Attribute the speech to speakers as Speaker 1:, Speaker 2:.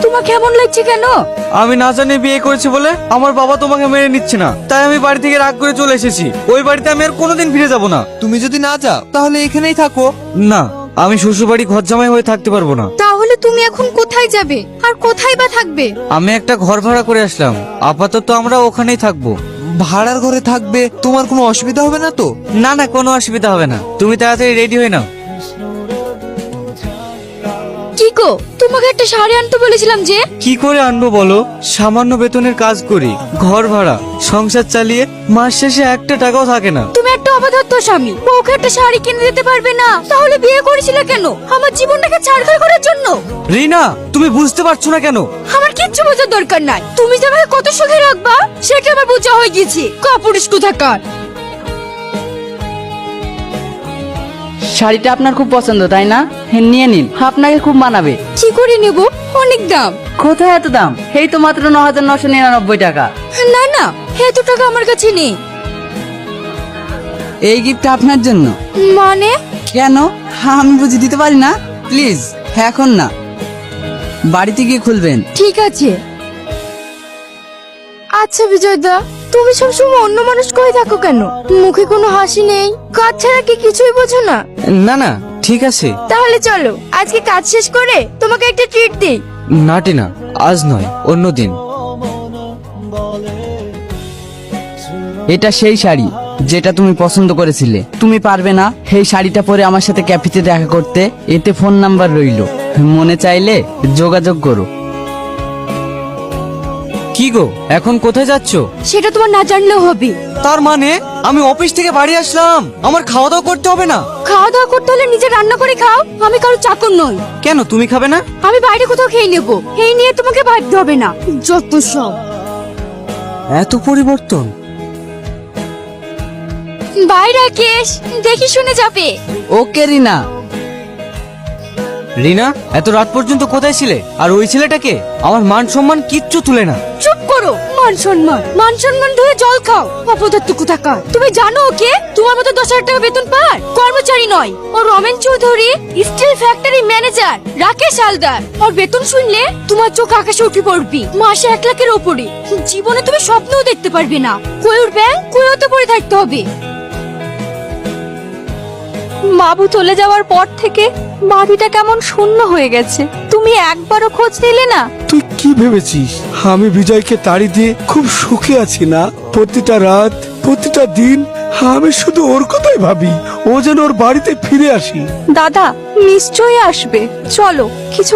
Speaker 1: তোমার কেমন লাগছে কেন?
Speaker 2: আমি না জানি বিয়ে করেছি বলে আমার বাবা তোমাকে মেনে নিচ্ছে না, তাই আমি বাড়ি থেকে রাগ করে চলে এসেছি। ওই বাড়িতে আমি আর কোনোদিন ফিরে যাব না।
Speaker 3: তুমি যদি না যাও তাহলে এখানেই থাকো।
Speaker 2: না, আমি শ্বশুর বাড়ি ঘর জামাই হয়ে থাকতে পারবো না।
Speaker 1: তাহলে তুমি এখন কোথায় যাবে আর কোথায় বা থাকবে?
Speaker 2: আমি একটা ঘর ভাড়া করে আসলাম, আপাতত আমরা ওখানেই থাকবো।
Speaker 3: ভাড়ার ঘরে থাকবে, তোমার কোনো অসুবিধা হবে না তো?
Speaker 2: না না, কোনো অসুবিধা হবে না। তুমি তাড়াতাড়ি রেডি হয়ে নাও।
Speaker 1: কি গো, তোমাকে একটা শাড়ি আনতে বলেছিলাম যে।
Speaker 2: কি করে আনবো বলো? সামান্য বেতনের কাজ করি, ঘর ভাড়া, সংসার চালিয়ে মাস শেষে একটা টাকাও থাকে না।
Speaker 1: তুমি একটা অবাধ্যত্ব স্বামী, বউকে একটা শাড়ি কিনে দিতে পারবে না? তাহলে বিয়ে করেছিলে কেন? আমার জীবনটাকে ছাড়খাড় করার জন্য?
Speaker 2: রিনা, তুমি বুঝতে পারছো না কেন?
Speaker 1: আমার কিচ্ছু বোঝার দরকার নাই। তুমি যে আমাকে কত সুখে রাখবা সেটা আমার বোঝা হয়ে গেছে। কাপুরুষ কোথাকার।
Speaker 4: শাড়িটা আপনার খুব পছন্দ তাই না? হ্যাঁ, নিয়ে নিন, আপনাকে খুব মানাবে।
Speaker 1: কি করে নেব? অনেক দাম।
Speaker 4: কোথায় এত দাম? এই তো মাত্র 9,999 টাকা।
Speaker 1: না না, এত টাকা আমার কাছে নেই।
Speaker 4: এই গিফটটা আপনার জন্য।
Speaker 1: মানে?
Speaker 4: কেন, আমি বুঝি দিতে পারি না? প্লিজ এখন না, বাড়িতে গিয়ে খুলবেন।
Speaker 1: ঠিক আছে। আচ্ছা বিজয়দা, তুমি সবসময় অন্য মানুষ কয়ে থাকো কেন? মুখে কোনো হাসি নেই, কাজ ছাড়া কি কিছুই বোঝো না?
Speaker 2: না না, ঠিক আছে।
Speaker 1: তাহলে চলো আজকে কাজ শেষ করে তোমাকে একটা ট্রিট দিই।
Speaker 2: না টিনা, আজ নয়, অন্য দিন।
Speaker 4: এটা সেই শাড়ি যেটা তুমি পছন্দ করেছিলে। তুমি পারবে না এই শাড়িটা পরে আমার সাথে ক্যাফেতে দেখা করতে? এতে ফোন নাম্বার রইলো, মনে চাইলে যোগাযোগ করো।
Speaker 2: কি গো, এখন কোথায় যাচ্ছো?
Speaker 1: সেটা তোমার না জানলেও হবে।
Speaker 2: তার মানে আমি অফিস থেকে বাড়ি আসলাম, আমার খাওয়া দাওয়া করতে হবে না?
Speaker 1: খাওয়া দাওয়া করতে হলে নিজে রান্না করে খাও। আমি কারো চাকর নই।
Speaker 2: কেন, তুমি খাবে না?
Speaker 1: আমি বাইরে কোথাও খেয়ে নেবো, এই নিয়ে তোমাকে ভাবতে হবে না। যত সব।
Speaker 2: এত পরিবর্তন।
Speaker 1: বাইরে কেশ, দেখি শুনে যাবে।
Speaker 4: ওকে রিনা।
Speaker 2: রিনা, এত রাত পর্যন্ত কোথায় ছিলে? আর ওই ছেলেটাকে? আমার মান সম্মান কিচ্ছু তুলে না।
Speaker 1: চুপ করো। মান সম্মান মান সম্মান ধরে জল খাও। অপদার্থ কোথাকার। তুমি জানো ওকে? তোমার মতো 10,000 টাকা বেতন পায় কর্মচারী নয়। ও Ramen Chowdhury, steel factory manager. Rakesh Haldar. ওর বেতন শুনলে তোমার চোখ আকাশে উঠে পড়বি। মাসে 1 লাখের ওপরে। জীবনে তুমি স্বপ্নও দেখতে পারবে না। কয়ুর ব্যাংক কয়তে পড়ে থাকতে হবে। বাবু চলে যাওয়ার পর থেকে বাড়িটা কেমন শূন্য হয়ে গেছে। তুমি একবারও খোঁজ নিলে না?
Speaker 5: তুই কি ভেবেছিস আমি বিজয়কে তাড়ি দিয়ে খুব সুখে আছি না? প্রতিটা রাত, প্রতিটা দিন আমি শুধু ওর কথাই ভাবি, ও যেন ওর বাড়িতে ফিরে আসি।
Speaker 1: দাদা নিশ্চয়ই আসবে। চলো কিছু